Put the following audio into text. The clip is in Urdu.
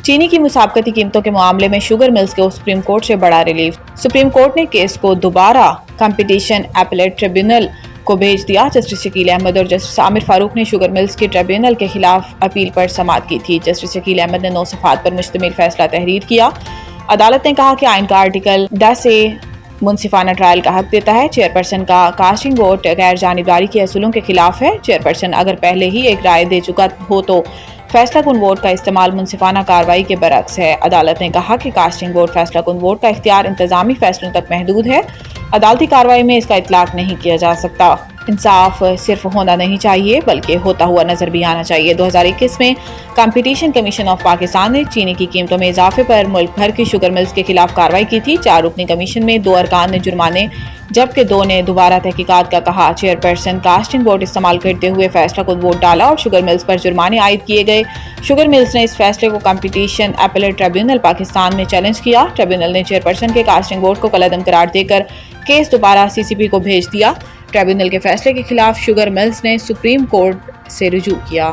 چینی کی مسابقتی قیمتوں کے معاملے میں شوگر ملز کو سپریم کورٹ سے بڑا ریلیف۔ سپریم کورٹ نے کیس کو دوبارہ کمپٹیشن اپیلیٹ ٹریبیونل کو بھیج دیا۔ جسٹس شکیل احمد اور جسٹس عامر فاروق نے شوگر ملز کی ٹریبیونل کے خلاف اپیل پر سماعت کی تھی۔ جسٹس شکیل احمد نے 9 صفحات پر مشتمل فیصلہ تحریر کیا۔ عدالت نے کہا کہ آئین کا آرٹیکل 10A منصفانہ ٹرائل کا حق دیتا ہے۔ چیئرپرسن کا کاسٹنگ ووٹ غیر جانبداری کے اصولوں کے خلاف ہے۔ چیئرپرسن اگر پہلے ہی ایک رائے دے چکا ہو تو فیصلہ کن ووٹ کا استعمال منصفانہ کارروائی کے برعکس ہے۔ عدالت نے کہا کہ کاسٹنگ ووٹ فیصلہ کن ووٹ کا اختیار انتظامی فیصلوں تک محدود ہے۔ عدالتی کارروائی میں اس کا اطلاق نہیں کیا جا سکتا۔ انصاف صرف ہونا نہیں چاہیے بلکہ ہوتا ہوا نظر بھی آنا چاہیے۔ 2021 میں کمپٹیشن کمیشن آف پاکستان نے چینی کی قیمتوں میں اضافے پر ملک بھر کی شوگر ملز کے خلاف کارروائی کی تھی۔ 4 رکنی کمیشن میں 2 ارکان نے جرمانے جبکہ 2 نے دوبارہ تحقیقات کا کہا۔ چیئرپرسن کاسٹنگ ووٹ استعمال کرتے ہوئے فیصلہ کن ووٹ ڈالا اور شوگر ملز پر جرمانے عائد کیے گئے۔ شوگر ملز نے اس فیصلے کو کمپٹیشن اپیلیٹ ٹریبیونل پاکستان میں چیلنج کیا۔ ٹریبیونل نے چیئرپرسن کے کاسٹنگ ووٹ کو کالعدم قرار دے کر کیس دوبارہ CCP کو بھیج دیا۔ ٹریبیونل کے فیصلے کے خلاف شوگر ملز نے سپریم کورٹ سے رجوع کیا۔